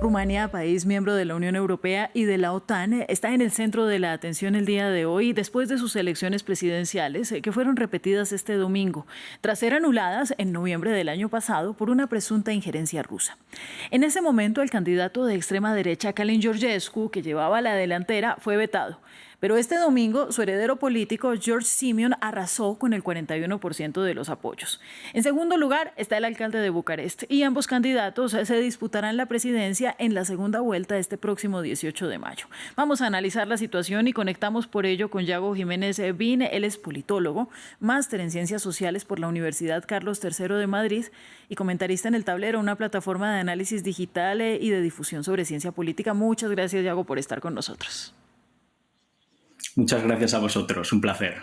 Rumanía, país miembro de la Unión Europea y de la OTAN, está en el centro de la atención el día de hoy después de sus elecciones presidenciales que fueron repetidas este domingo, tras ser anuladas en noviembre del año pasado por una presunta injerencia rusa. En ese momento, el candidato de extrema derecha, Călin Georgescu, que llevaba la delantera, fue vetado. Pero este domingo, su heredero político, George Simion, arrasó con el 41% de los apoyos. En segundo lugar está el alcalde de Bucarest y ambos candidatos se disputarán la presidencia en la segunda vuelta este próximo 18 de mayo. Vamos a analizar la situación y conectamos por ello con Yago Jiménez Bin. Él es politólogo, máster en Ciencias Sociales por la Universidad Carlos III de Madrid y comentarista en El Tablero, una plataforma de análisis digital y de difusión sobre ciencia política. Muchas gracias, Yago, por estar con nosotros. Muchas gracias a vosotros, un placer.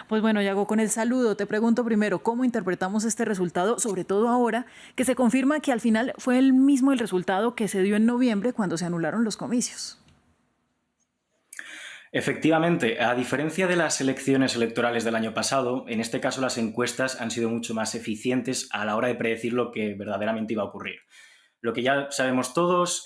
Pues bueno, Yago, con el saludo te pregunto primero, ¿cómo interpretamos este resultado? Sobre todo ahora que se confirma que al final fue el mismo el resultado que se dio en noviembre cuando se anularon los comicios. Efectivamente, a diferencia de las elecciones electorales del año pasado, en este caso las encuestas han sido mucho más eficientes a la hora de predecir lo que verdaderamente iba a ocurrir. Lo que ya sabemos todos,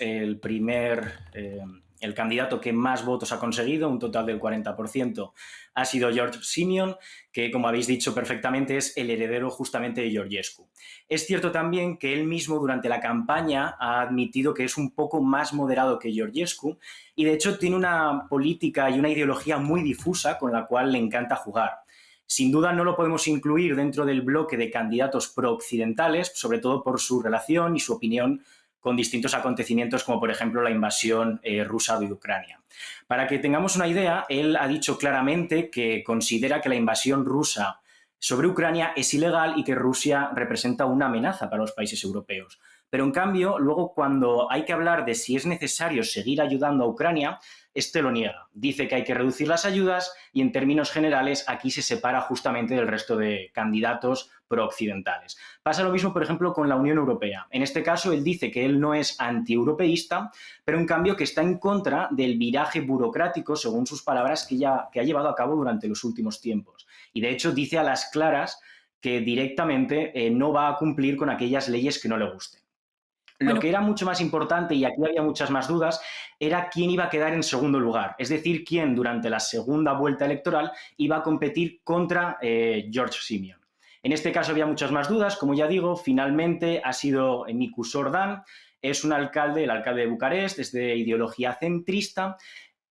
el candidato que más votos ha conseguido, un total del 40%, ha sido George Simion, que, como habéis dicho perfectamente, es el heredero justamente de Georgescu. Es cierto también que él mismo durante la campaña ha admitido que es un poco más moderado que Georgescu y, de hecho, tiene una política y una ideología muy difusa con la cual le encanta jugar. Sin duda no lo podemos incluir dentro del bloque de candidatos pro-occidentales, sobre todo por su relación y su opinión con distintos acontecimientos como, por ejemplo, la invasión rusa de Ucrania. Para que tengamos una idea, él ha dicho claramente que considera que la invasión rusa sobre Ucrania es ilegal y que Rusia representa una amenaza para los países europeos. Pero, en cambio, luego cuando hay que hablar de si es necesario seguir ayudando a Ucrania, este lo niega. Dice que hay que reducir las ayudas y, en términos generales, aquí se separa justamente del resto de candidatos pro-occidentales. Pasa lo mismo, por ejemplo, con la Unión Europea. En este caso, él dice que él no es antieuropeísta, pero, en cambio, que está en contra del viraje burocrático, según sus palabras, que ha llevado a cabo durante los últimos tiempos. Y, de hecho, dice a las claras que directamente no va a cumplir con aquellas leyes que no le gusten. Lo que era mucho más importante, y aquí había muchas más dudas, era quién iba a quedar en segundo lugar. Es decir, quién durante la segunda vuelta electoral iba a competir contra George Simion. En este caso había muchas más dudas. Como ya digo, finalmente ha sido Nicu Ordan. Es el alcalde de Bucarest, es de ideología centrista.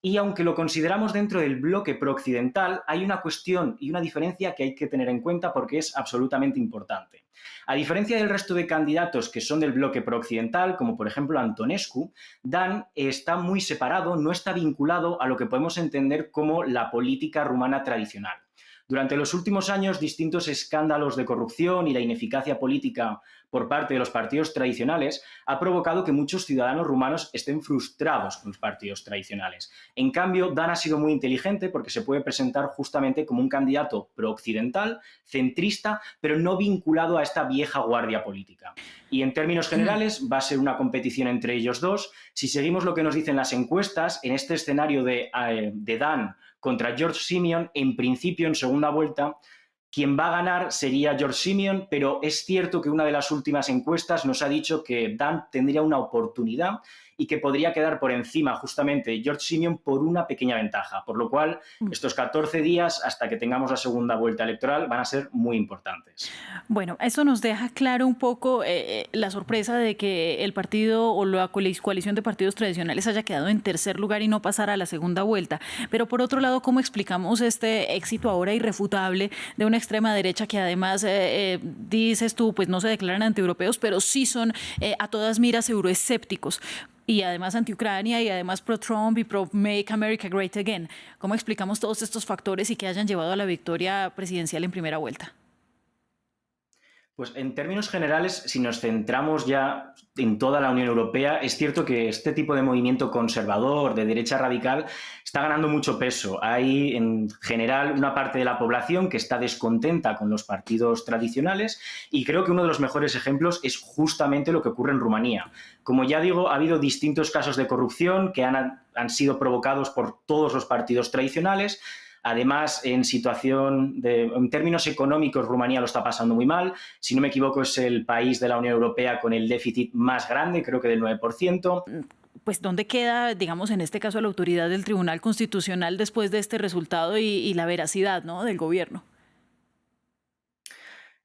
Y aunque lo consideramos dentro del bloque pro-occidental, hay una cuestión y una diferencia que hay que tener en cuenta porque es absolutamente importante. A diferencia del resto de candidatos que son del bloque pro-occidental, como por ejemplo Antonescu, Dan está muy separado, no está vinculado a lo que podemos entender como la política rumana tradicional. Durante los últimos años, distintos escándalos de corrupción y la ineficacia política por parte de los partidos tradicionales ha provocado que muchos ciudadanos rumanos estén frustrados con los partidos tradicionales. En cambio, Dan ha sido muy inteligente porque se puede presentar justamente como un candidato pro-occidental, centrista, pero no vinculado a esta vieja guardia política. Y en términos generales va a ser una competición entre ellos dos. Si seguimos lo que nos dicen las encuestas, en este escenario de Dan contra George Simion, en principio, en segunda vuelta, quien va a ganar sería George Simion, pero es cierto que una de las últimas encuestas nos ha dicho que Dan tendría una oportunidad y que podría quedar por encima justamente George Simion por una pequeña ventaja, por lo cual estos 14 días hasta que tengamos la segunda vuelta electoral van a ser muy importantes. Bueno, eso nos deja claro un poco la sorpresa de que el partido o la coalición de partidos tradicionales haya quedado en tercer lugar y no pasara a la segunda vuelta. Pero por otro lado, ¿cómo explicamos este éxito ahora irrefutable de una extrema derecha que además, dices tú, pues no se declaran antieuropeos, pero sí son a todas miras euroescépticos? Y además anti-Ucrania y además pro-Trump y pro-Make America Great Again. ¿Cómo explicamos todos estos factores y que hayan llevado a la victoria presidencial en primera vuelta? Pues en términos generales, si nos centramos ya en toda la Unión Europea, es cierto que este tipo de movimiento conservador, de derecha radical, está ganando mucho peso. Hay, en general, una parte de la población que está descontenta con los partidos tradicionales y creo que uno de los mejores ejemplos es justamente lo que ocurre en Rumanía. Como ya digo, ha habido distintos casos de corrupción que han sido provocados por todos los partidos tradicionales. Además, en términos económicos, Rumanía lo está pasando muy mal. Si no me equivoco, es el país de la Unión Europea con el déficit más grande, creo que del 9%. Pues, ¿dónde queda, digamos, en este caso, la autoridad del Tribunal Constitucional después de este resultado y la veracidad, ¿no?, del gobierno?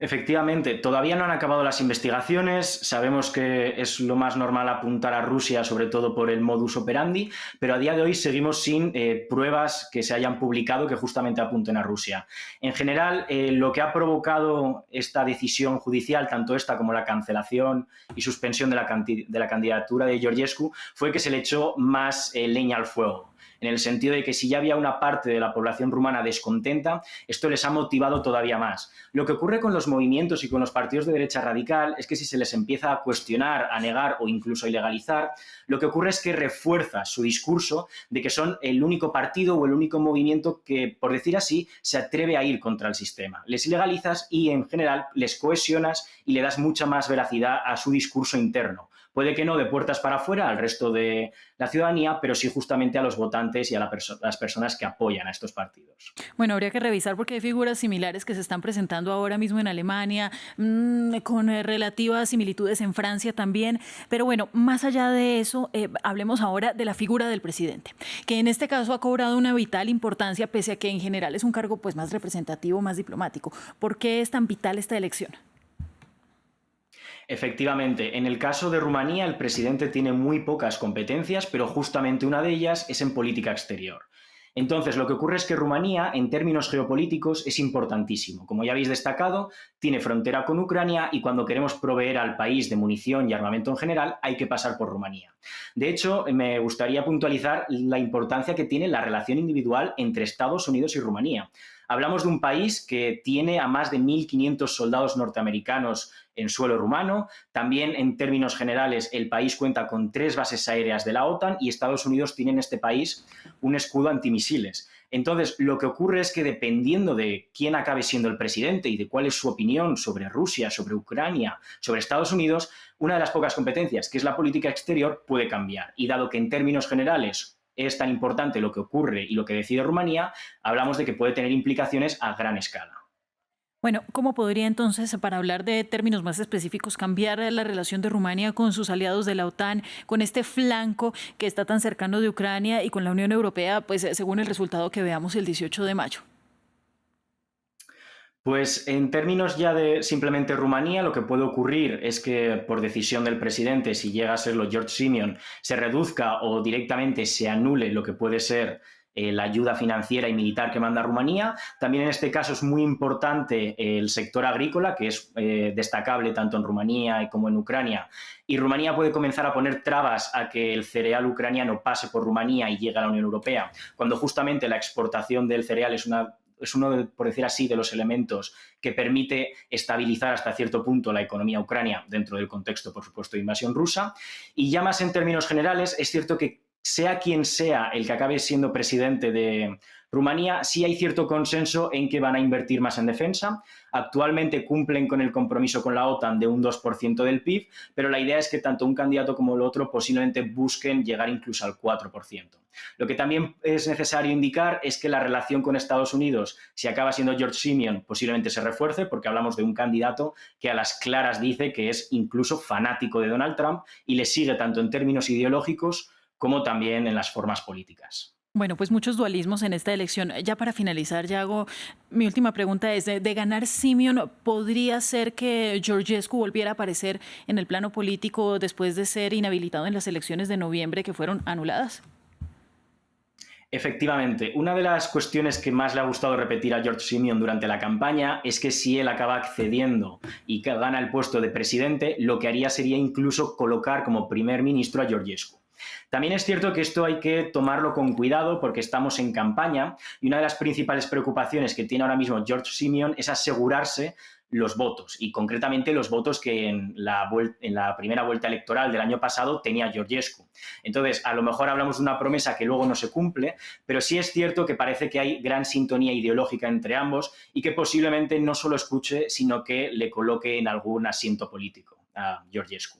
Efectivamente, todavía no han acabado las investigaciones. Sabemos que es lo más normal apuntar a Rusia, sobre todo por el modus operandi, pero a día de hoy seguimos sin pruebas que se hayan publicado que justamente apunten a Rusia. En general, lo que ha provocado esta decisión judicial, tanto esta como la cancelación y suspensión de la candidatura de Georgescu, fue que se le echó más leña al fuego, en el sentido de que si ya había una parte de la población rumana descontenta, esto les ha motivado todavía más. Lo que ocurre con los movimientos y con los partidos de derecha radical es que si se les empieza a cuestionar, a negar o incluso a ilegalizar, lo que ocurre es que refuerza su discurso de que son el único partido o el único movimiento que, por decir así, se atreve a ir contra el sistema. Les ilegalizas y, en general, les cohesionas y le das mucha más veracidad a su discurso interno. Puede que no de puertas para afuera al resto de la ciudadanía, pero sí justamente a los votantes y a las personas que apoyan a estos partidos. Bueno, habría que revisar porque hay figuras similares que se están presentando ahora mismo en Alemania, con relativas similitudes en Francia también. Pero bueno, más allá de eso, hablemos ahora de la figura del presidente, que en este caso ha cobrado una vital importancia, pese a que en general es un cargo pues más representativo, más diplomático. ¿Por qué es tan vital esta elección? Efectivamente, en el caso de Rumanía, el presidente tiene muy pocas competencias, pero justamente una de ellas es en política exterior. Entonces, lo que ocurre es que Rumanía, en términos geopolíticos, es importantísimo. Como ya habéis destacado, tiene frontera con Ucrania y cuando queremos proveer al país de munición y armamento en general, hay que pasar por Rumanía. De hecho, me gustaría puntualizar la importancia que tiene la relación individual entre Estados Unidos y Rumanía. Hablamos de un país que tiene a más de 1.500 soldados norteamericanos en suelo rumano. También, en términos generales, el país cuenta con 3 bases aéreas de la OTAN y Estados Unidos tiene en este país un escudo antimisiles. Entonces, lo que ocurre es que dependiendo de quién acabe siendo el presidente y de cuál es su opinión sobre Rusia, sobre Ucrania, sobre Estados Unidos, una de las pocas competencias, que es la política exterior, puede cambiar. Y dado que en términos generales es tan importante lo que ocurre y lo que decide Rumanía, hablamos de que puede tener implicaciones a gran escala. Bueno, ¿cómo podría entonces, para hablar de términos más específicos, cambiar la relación de Rumania con sus aliados de la OTAN, con este flanco que está tan cercano de Ucrania y con la Unión Europea, pues según el resultado que veamos el 18 de mayo? Pues en términos ya de simplemente Rumanía, lo que puede ocurrir es que por decisión del presidente, si llega a serlo George Simeon, se reduzca o directamente se anule lo que puede ser la ayuda financiera y militar que manda Rumanía. También en este caso es muy importante el sector agrícola, que es destacable tanto en Rumanía como en Ucrania. Y Rumanía puede comenzar a poner trabas a que el cereal ucraniano pase por Rumanía y llegue a la Unión Europea, cuando justamente la exportación del cereal es uno, por decir así, de los elementos que permite estabilizar hasta cierto punto la economía ucrania dentro del contexto, por supuesto, de invasión rusa. Y ya más en términos generales, es cierto que sea quien sea el que acabe siendo presidente de Rumanía, sí hay cierto consenso en que van a invertir más en defensa. Actualmente cumplen con el compromiso con la OTAN de un 2% del PIB, pero la idea es que tanto un candidato como el otro posiblemente busquen llegar incluso al 4%. Lo que también es necesario indicar es que la relación con Estados Unidos, si acaba siendo George Simeon, posiblemente se refuerce, porque hablamos de un candidato que a las claras dice que es incluso fanático de Donald Trump y le sigue tanto en términos ideológicos como también en las formas políticas. Bueno, pues muchos dualismos en esta elección. Ya para finalizar, Yago, mi última pregunta es, de ganar Simeon, ¿podría ser que Georgescu volviera a aparecer en el plano político después de ser inhabilitado en las elecciones de noviembre que fueron anuladas? Efectivamente, una de las cuestiones que más le ha gustado repetir a George Simeon durante la campaña es que si él acaba accediendo y que gana el puesto de presidente, lo que haría sería incluso colocar como primer ministro a Georgescu. También es cierto que esto hay que tomarlo con cuidado porque estamos en campaña y una de las principales preocupaciones que tiene ahora mismo George Simeon es asegurarse los votos y concretamente los votos que en la primera vuelta electoral del año pasado tenía Georgescu. Entonces, a lo mejor hablamos de una promesa que luego no se cumple, pero sí es cierto que parece que hay gran sintonía ideológica entre ambos y que posiblemente no solo escuche, sino que le coloque en algún asiento político a Georgescu.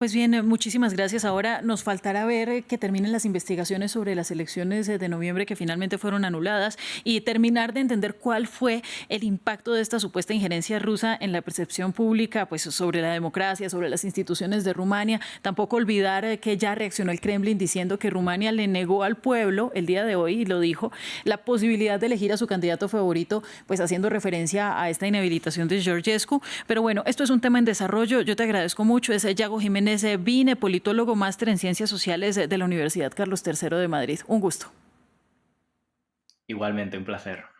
Pues bien, muchísimas gracias. Ahora nos faltará ver que terminen las investigaciones sobre las elecciones de noviembre que finalmente fueron anuladas y terminar de entender cuál fue el impacto de esta supuesta injerencia rusa en la percepción pública, pues sobre la democracia, sobre las instituciones de Rumania. Tampoco olvidar que ya reaccionó el Kremlin diciendo que Rumania le negó al pueblo el día de hoy, y lo dijo, la posibilidad de elegir a su candidato favorito, pues haciendo referencia a esta inhabilitación de Georgescu. Pero bueno, esto es un tema en desarrollo. Yo te agradezco mucho. Es Yago Jiménez Vine, politólogo, máster en Ciencias Sociales de la Universidad Carlos III de Madrid. Un gusto. Igualmente, un placer.